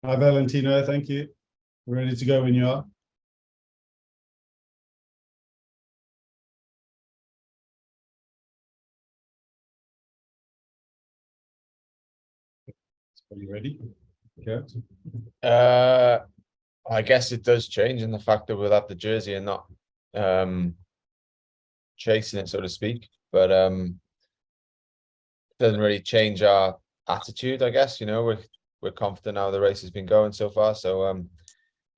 Hi, Valentino. Thank you. We're ready to go when you are. Are you ready? Okay. I guess it does change in the fact that without the jersey and not chasing it, so to speak. But doesn't really change our attitude, I guess. We're confident how the race has been going so far. So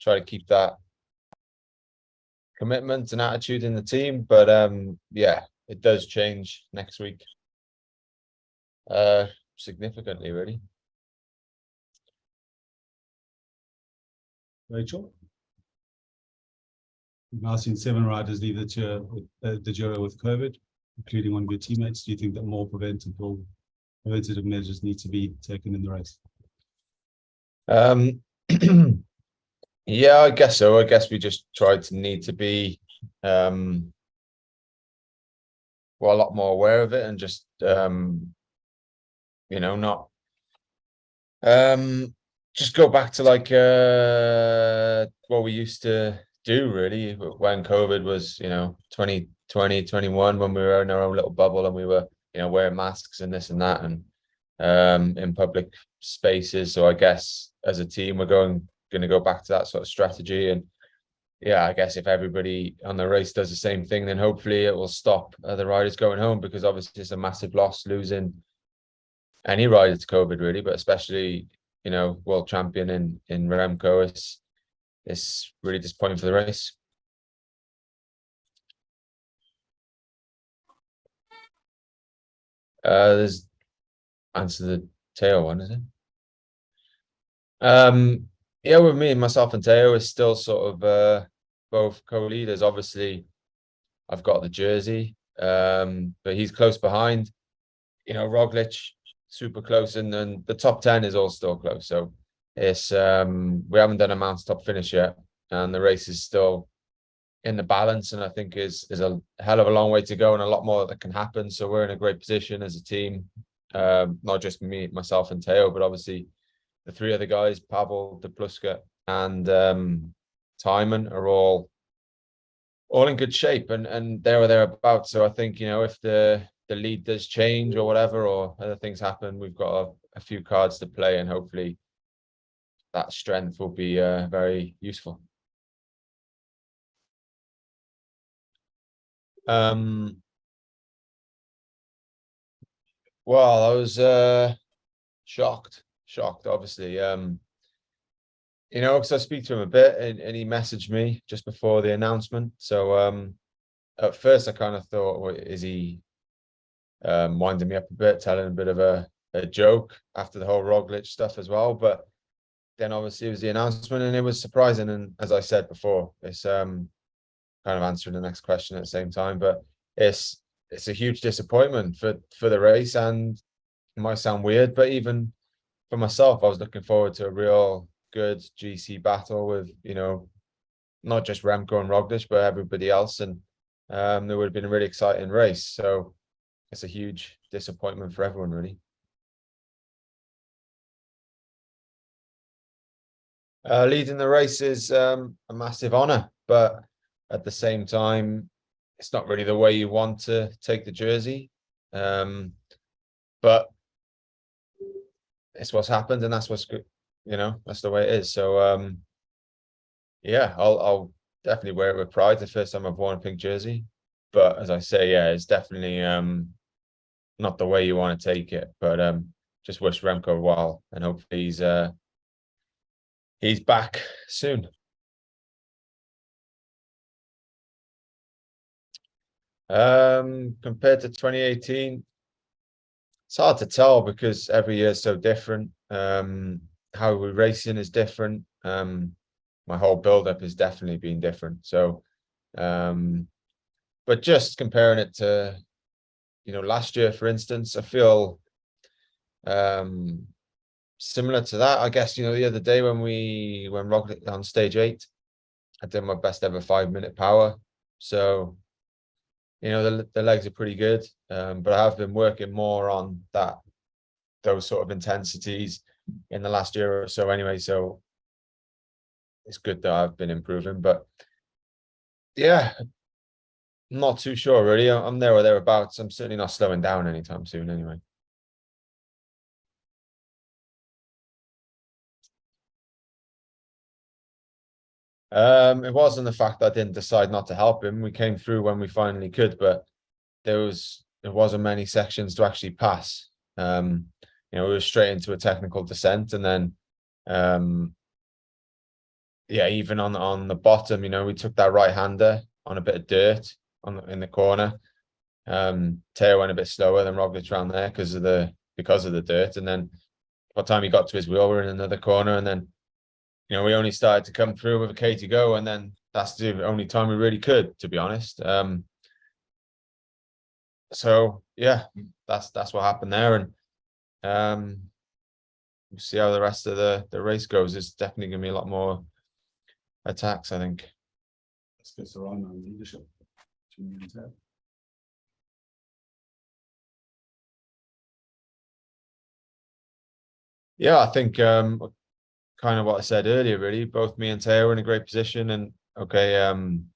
try to keep that commitment and attitude in the team. But yeah, it does change next week. Significantly, really. Rachel? We've now seen 7 riders leave the Giro with COVID, including one of your teammates. Do you think that more preventative measures need to be taken in the race? Yeah, I guess so. I guess we just need to be a lot more aware of it and just not just go back to like what we used to do really when COVID was 2020 21, when we were in our own little bubble and we were wearing masks and this and that and in public spaces. So I guess as a team we're going to go back to that sort of strategy. And yeah, I guess if everybody on the race does the same thing, then hopefully it will stop the riders going home, because obviously it's a massive loss losing any rider to COVID really, but especially world champion in Remco. It's really disappointing for the race. There's answer the Teo one, is it? Yeah, with me, myself and Teo is still sort of both co-leaders. Obviously, I've got the jersey, but he's close behind. Roglic, super close, and then the top 10 is all still close. So it's we haven't done a mountaintop finish yet, and the race is still in the balance, and I think is a hell of a long way to go and a lot more that can happen. So we're in a great position as a team, not just me, myself and Teo, but obviously the 3 other guys, Pavel, De Pluska, and Timon, are all in good shape and there or thereabouts. So I think if the lead does change or whatever, or other things happen, we've got a few cards to play, and hopefully that strength will be very useful. Well, I was shocked, obviously. Because I speak to him a bit, and he messaged me just before the announcement. So at first I kind of thought, well, is he winding me up a bit, telling a bit of a joke after the whole Roglic stuff as well? But then obviously it was the announcement, and it was surprising. And as I said before, it's kind of answering the next question at the same time, but it's a huge disappointment for the race, and it might sound weird, but even for myself, I was looking forward to a real good GC battle with not just Remco and Roglic, but everybody else, and there would have been a really exciting race. So it's a huge disappointment for everyone, really. Leading the race is a massive honor, but at the same time, it's not really the way you want to take the jersey. But it's what's happened, and that's what's good. That's the way it is. So yeah, I'll definitely wear it with pride. The first time I've worn a pink jersey, but as I say, yeah, it's definitely not the way you want to take it. But just wish Remco well, and hopefully he's back soon. Compared to 2018, it's hard to tell because every year is so different. How we're racing is different. My whole build-up has definitely been different. So, but just comparing it to, last year, for instance, I feel similar to that. I guess, the other day when Roglic on stage 8, I did my best ever 5-minute power. So, the legs are pretty good, but I have been working more on those sort of intensities in the last year or so anyway. So it's good that I've been improving, but yeah, not too sure really. I'm there or thereabouts. I'm certainly not slowing down anytime soon anyway. It wasn't the fact that I didn't decide not to help him. We came through when we finally could, but there wasn't many sections to actually pass. We were straight into a technical descent, and then yeah, even on the bottom, we took that right-hander on a bit of dirt in the corner. Teo went a bit slower than Roglic around there because of the dirt, and then by the time he got to his wheel, we're in another corner, and then we only started to come through with a K to go, and then that's the only time we really could, to be honest. So yeah, that's what happened there, and we'll see how the rest of the race goes. It's definitely gonna be a lot more attacks, I think. Let's get around on leadership. Yeah, I think kind of what I said earlier, really. Both me and Teo are in a great position, and okay, I'm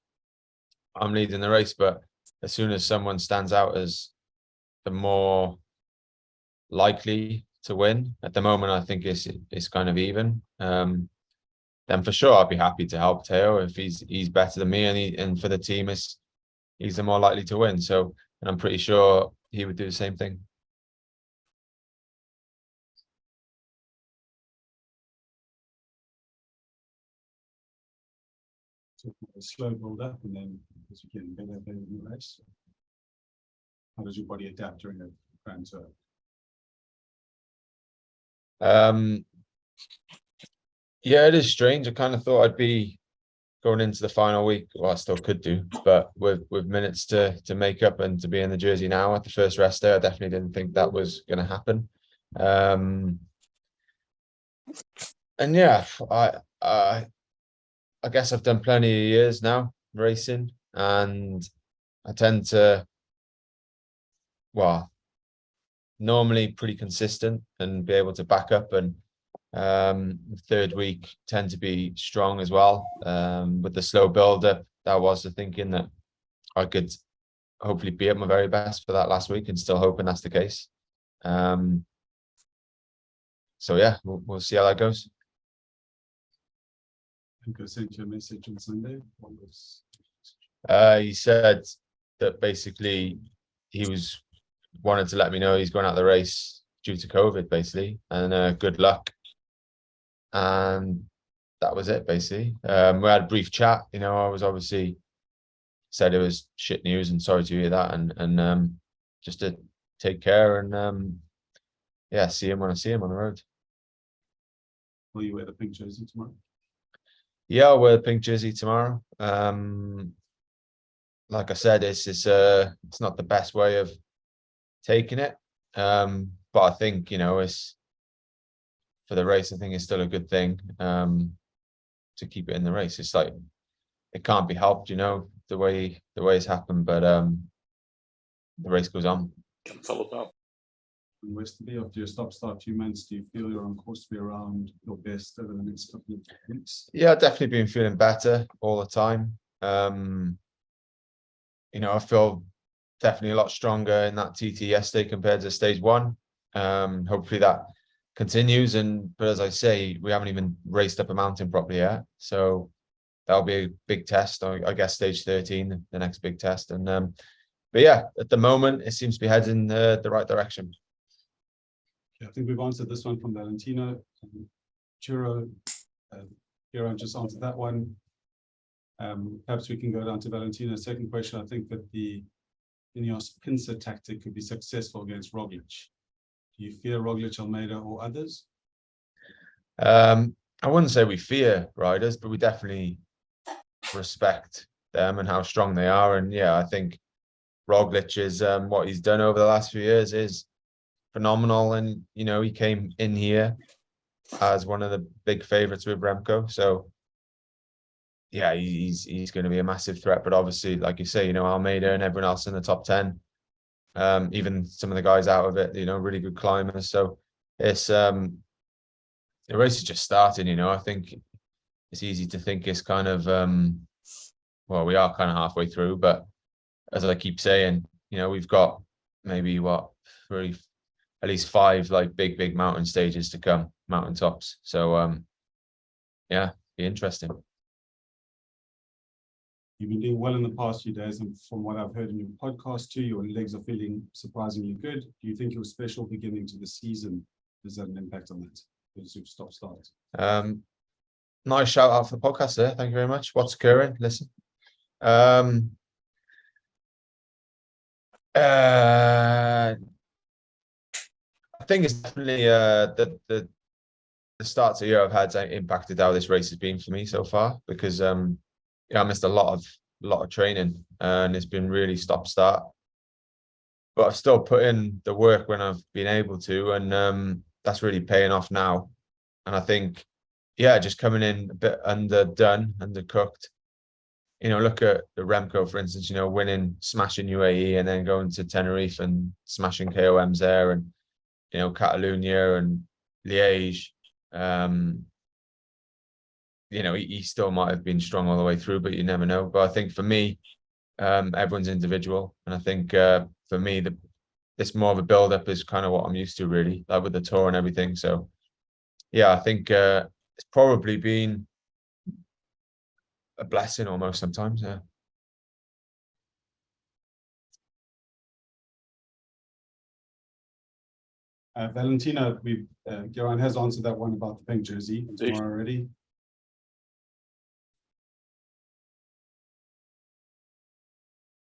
leading the race, but as soon as someone stands out as the more likely to win, at the moment, I think it's kind of even. Then for sure I'd be happy to help Teo if he's better than me, and for the team he's the more likely to win. So, and I'm pretty sure he would do the same thing. So a slow build up, and then as you get better in the race. How does your body adapt during a Grand Tour? Yeah, it is strange. I kind of thought I'd be going into the final week. Well, I still could do, but with minutes to make up and to be in the jersey now at the first rest day, I definitely didn't think that was going to happen. And yeah, I guess I've done plenty of years now racing, and I tend to, well, normally pretty consistent and be able to back up, and third week tend to be strong as well. With the slow build-up, that was the thinking that I could hopefully be at my very best for that last week, and still hoping that's the case. So yeah, we'll see how that goes. I think I sent you a message on Sunday. He said that basically he wanted to let me know he's going out of the race due to COVID, basically, and good luck. And that was it, basically. We had a brief chat. I was obviously said it was shit news and sorry to hear that, and just to take care, and yeah, see him when I see him on the road. Will you wear the pink jersey tomorrow? Yeah, I'll wear the pink jersey tomorrow. Like I said, it's not the best way of taking it, but I think it's for the race. I think it's still a good thing to keep it in the race. It's like it can't be helped, the way it's happened, but the race goes on. It's all about. Westerby, after your stop-start 2 months, do you feel you're on course to be around your best over the next couple of weeks? Yeah, I've definitely been feeling better all the time. I feel definitely a lot stronger in that TT yesterday compared to stage 1. Hopefully that continues, but as I say, we haven't even raced up a mountain properly yet, so that'll be a big test. I guess stage 13, the next big test, and but yeah, at the moment it seems to be heading the right direction. I think we've answered this one from Valentino. Giro, Geraint just answered that one. Perhaps we can go down to Valentino's second question. I think that the Ineos pincer tactic could be successful against Roglic. Do you fear Roglic, Almeida, or others? I wouldn't say we fear riders, but we definitely respect them and how strong they are. And yeah, I think Roglic is what he's done over the last few years is phenomenal, and he came in here as one of the big favorites with Remco, so yeah, he's going to be a massive threat. But obviously, like you say, Almeida and everyone else in the top 10, even some of the guys out of it, really good climbers. So it's the race is just starting, you know. I think it's easy to think it's kind of well, we are kind of halfway through, but as I keep saying, you know, we've got maybe what, at least 5 like big mountain stages to come, mountain tops. So yeah, be interesting. You've been doing well in the past few days, and from what I've heard in your podcast too, your legs are feeling surprisingly good. Do you think your special beginning to the season, does that an impact on that? Stop start. Nice shout out for the podcast there. Thank you very much. What's occurring? Listen. I think it's definitely the starts of the year I've had impacted how this race has been for me so far, because yeah, I missed a lot of training and it's been really stop start, but I've still put in the work when I've been able to, and that's really paying off now. And I think, yeah, just coming in a bit underdone, undercooked. You know, look at the Remco, for instance, you know, winning, smashing UAE and then going to Tenerife and smashing KOMs there, and, you know, Catalonia and Liège. You know, he still might have been strong all the way through, but you never know. But I think for me, everyone's individual. And I think for me, this more of a build-up is kind of what I'm used to, really, like with the tour and everything. So, yeah, I think it's probably been a blessing almost sometimes, yeah. Valentina, Geraint has answered that one about the pink jersey tomorrow already.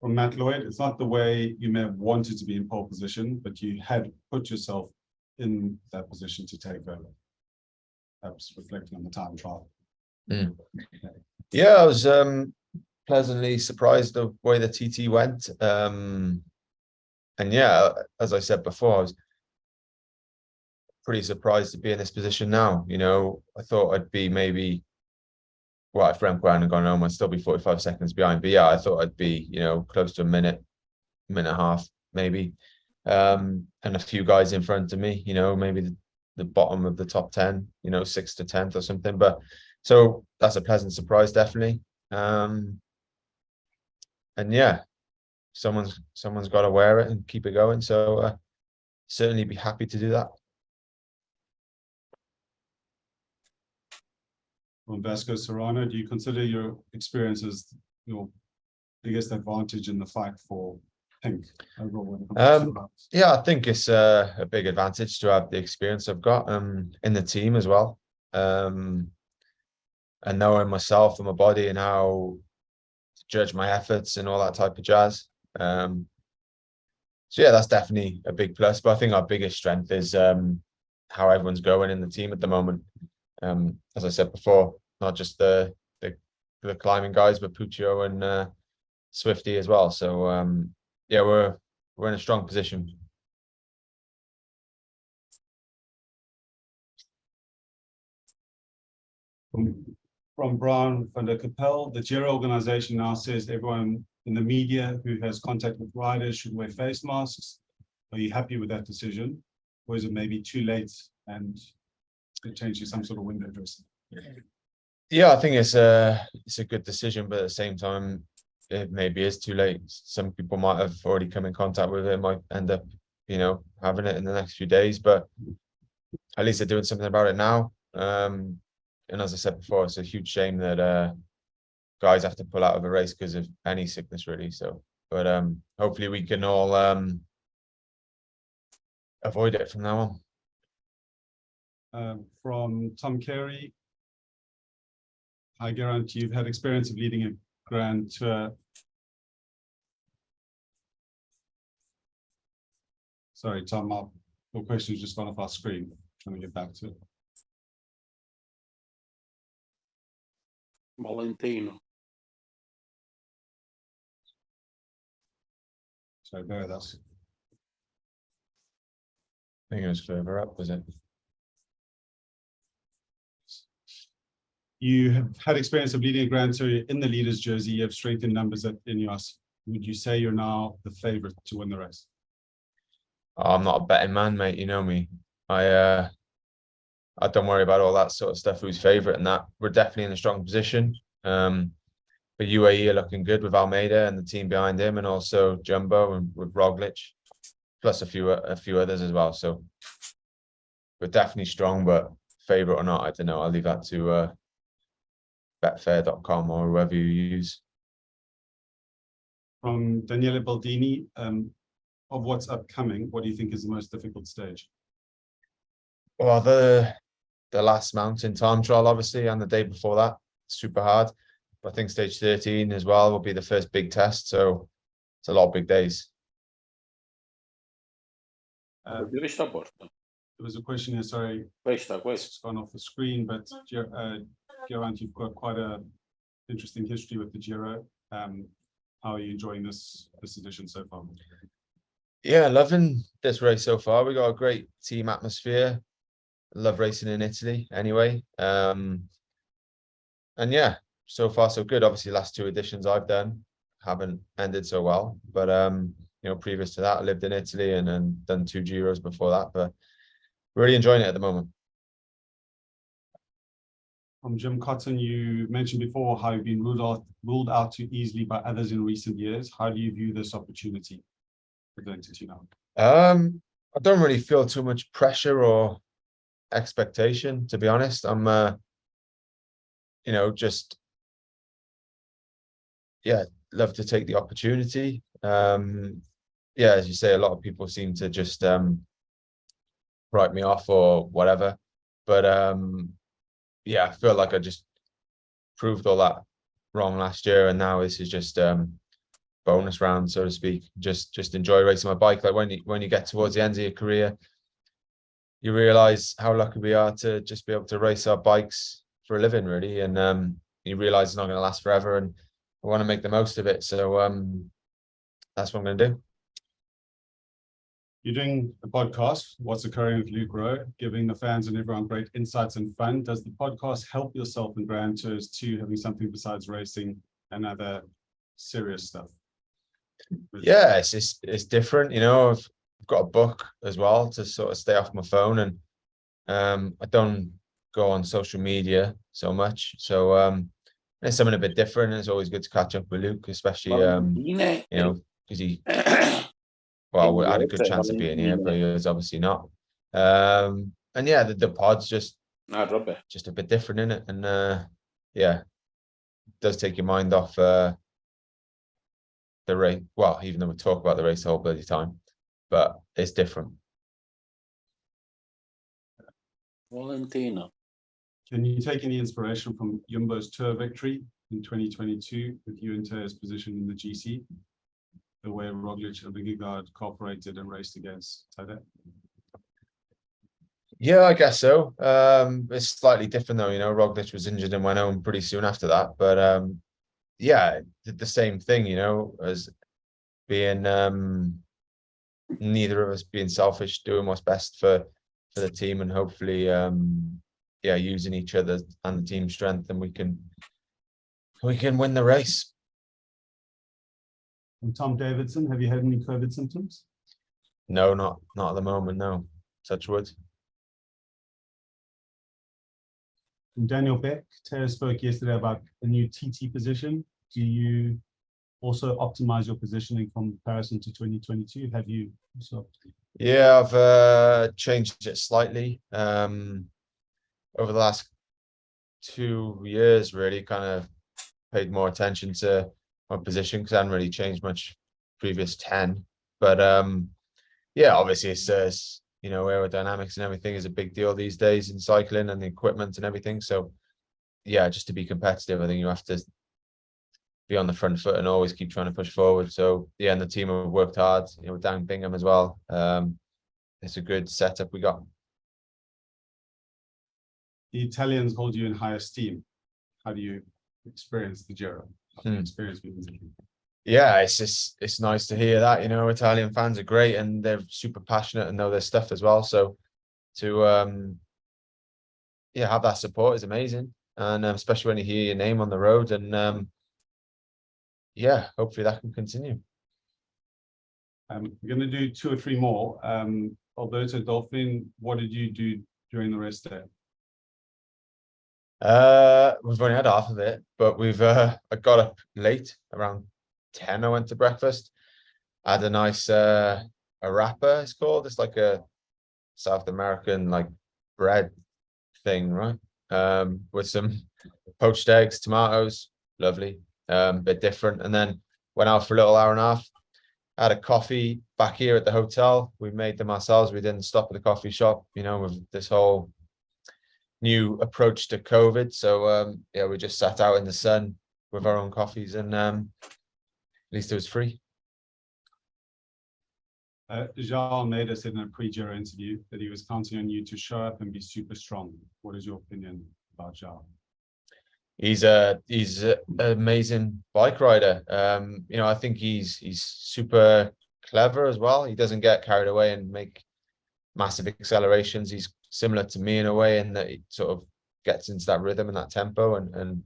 From Matt Lloyd, it's not the way you may have wanted to be in pole position, but you had put yourself in that position to take over. Perhaps reflecting on the time trial. Yeah, I was pleasantly surprised the way the TT went. And yeah, as I said before, I was pretty surprised to be in this position now. You know, I thought I'd be maybe, well, if Remco hadn't gone home, I'd still be 45 seconds behind. But yeah, I thought I'd be, you know, close to a minute and a half, maybe. And a few guys in front of me, you know, maybe the bottom of the top 10, you know, 6th to 10th or something. But so that's a pleasant surprise, definitely. And yeah, someone's got to wear it and keep it going. So certainly be happy to do that. From Vasco Serrano, do you consider your experience as your biggest advantage in the fight for pink overall? Yeah, I think it's a big advantage to have the experience I've got in the team as well, and knowing myself and my body and how to judge my efforts and all that type of jazz. So yeah, that's definitely a big plus. But I think our biggest strength is how everyone's going in the team at the moment. As I said before, not just the climbing guys, but Puccio and Swifty as well. So yeah, we're in a strong position. From Brian van der Kapel, the Giro organization now says everyone in the media who has contact with riders should wear face masks. Are you happy with that decision, or is it maybe too late and potentially some sort of window dressing? Yeah, I think it's a good decision, but at the same time, it maybe is too late. Some people might have already come in contact with it, might end up, you know, having it in the next few days, but at least they're doing something about it now. And as I said before, it's a huge shame that guys have to pull out of a race because of any sickness, really. So, but hopefully we can all avoid it from now on. From Tom Carey. Hi, Geraint, you've had experience of leading a Grand Tour. Sorry, Tom, your question's just gone off our screen. Trying to get back to it. Valentino. Sorry, bear with us. I think it was further up, was it? You have had experience of leading a Grand Tour in the leader's jersey. You have strength in numbers at Ineos. Would you say you're now the favorite to win the race? Oh, I'm not a betting man, mate. You know me. I I don't worry about all that sort of stuff, who's favourite and that. We're definitely in a strong position. But UAE are looking good with Almeida and the team behind him, and also Jumbo and with Roglic, plus a few others as well. So we're definitely strong, but favourite or not, I don't know. I'll leave that to betfair.com or whoever you use. From Daniele Baldini, of what's upcoming, what do you think is the most difficult stage? Well, the last mountain time trial, obviously, and the day before that, super hard. But I think stage 13 as well will be the first big test. So it's a lot of big days. There was a question here, sorry, it's gone off the screen, but Geraint, you've got quite a interesting history with the Giro. How are you enjoying this edition so far? Yeah, loving this race so far. We got a great team atmosphere. Love racing in Italy anyway. And yeah, so far so good. Obviously, last two editions I've done haven't ended so well, but you know, previous to that, I lived in Italy and done 2 Giros before that, but really enjoying it at the moment. From Jim Cotton, you mentioned before how you've been ruled out too easily by others in recent years. How do you view this opportunity presented to you now? I don't really feel too much pressure or expectation, to be honest. I'm you know, just love to take the opportunity. Yeah, as you say, a lot of people seem to just write me off or whatever, but yeah, I feel like I just proved all that wrong last year, and now this is just bonus round, so to speak. Just enjoy racing my bike. Like when you get towards the end of your career, you realize how lucky we are to just be able to race our bikes for a living, really, and you realize it's not going to last forever, and I want to make the most of it. So that's what I'm going to do. You're doing a podcast, What's Occurring with Luke Rowe, giving the fans and everyone great insights and fun. Does the podcast help yourself in Grand Tours too, having something besides racing and other serious stuff? Yeah, it's different. You know, I've got a book as well to sort of stay off my phone, and I don't go on social media so much. So it's something a bit different. It's always good to catch up with Luke, especially you know, because he well, we had a good chance of being here, but he was obviously not. And yeah, the pod's just a bit different in it, and yeah, it does take your mind off the race. Well, even though we talk about the race the whole bloody time, but it's different. Valentino. Can you take any inspiration from Jumbo's Tour victory in 2022 with Juventus' position in the GC? The way Roglic and Vingegaard cooperated and raced against Tadej? Yeah, I guess so. It's slightly different though, you know. Roglic was injured and went home pretty soon after that, but yeah, did the same thing, you know, as being neither of us being selfish, doing what's best for the team, and hopefully yeah, using each other and the team strength, and we can win the race. And Tom Davidson, have you had any COVID symptoms? No, not at the moment, no. Touch wood. And Daniel Beck, Tara spoke yesterday about a new TT position. Do you also optimize your positioning from comparison to 2022? Have you? Yeah, I've changed it slightly over the last 2 years, really kind of paid more attention to my position because I hadn't really changed much previous 10. But yeah, obviously it's you know, aerodynamics and everything is a big deal these days in cycling, and the equipment and everything. So yeah, just to be competitive, I think you have to be on the front foot and always keep trying to push forward. So yeah, and the team have worked hard, you know, down Bingham as well. It's a good setup we got. The Italians hold you in high esteem. How do you experience the Giro? Yeah, it's nice to hear that. You know, Italian fans are great and they're super passionate and know their stuff as well. So to yeah, have that support is amazing, and especially when you hear your name on the road, and yeah, hopefully that can continue. We're going to do 2 or 3 more. Alberto Dolphin, what did you do during the rest day? We've only had half of it, but I got up late around 10. I went to breakfast. I had a nice a wrapper, it's called. It's like a South American like bread thing, right? With some poached eggs, tomatoes, lovely. Bit different. And then went out for a little hour and a half. Had a coffee back here at the hotel. We made them ourselves. We didn't stop at the coffee shop, you know, with this whole new approach to COVID. So yeah, we just sat out in the sun with our own coffees, and at least it was free. Geraint made us in a pre-Giro interview that he was counting on you to show up and be super strong. What is your opinion about Geraint? He's an amazing bike rider. You know, I think he's super clever as well. He doesn't get carried away and make massive accelerations. He's similar to me in a way, in that he sort of gets into that rhythm and that tempo, and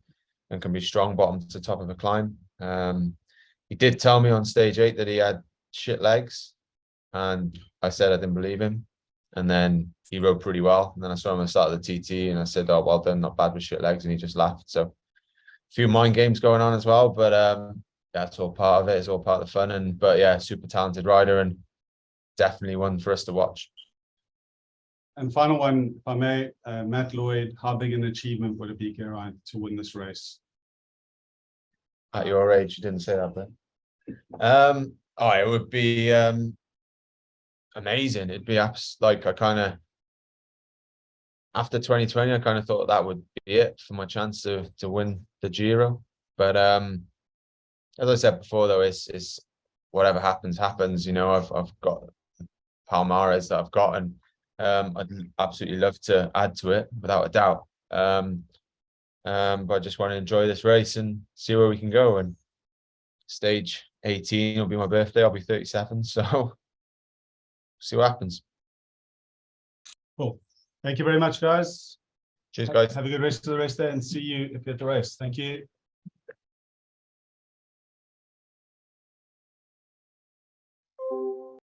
can be strong bottom to top of a climb. He did tell me on stage 8 that he had shit legs, and I said I didn't believe him. And then he rode pretty well. And then I saw him at the start of the TT, and I said, "Oh, well done, not bad with shit legs," and he just laughed. So a few mind games going on as well, but that's all part of it. It's all part of the fun. But yeah, super talented rider, and definitely one for us to watch. And final one, if I may, Matt Lloyd, how big an achievement would it be, Geraint, to win this race? At your age, you didn't say that, but oh, it would be amazing. It'd be like, I kind of, after 2020, I kind of thought that would be it for my chance to win the Giro. But as I said before, though, it's whatever happens, you know. I've got Palmares that I've got, and I'd absolutely love to add to it without a doubt. But I just want to enjoy this race and see where we can go. And stage 18 will be my birthday. I'll be 37, so see what happens. Cool. Thank you very much, guys. Cheers, guys. Have a good rest of the race there, and see you if you're at the race. Thank you.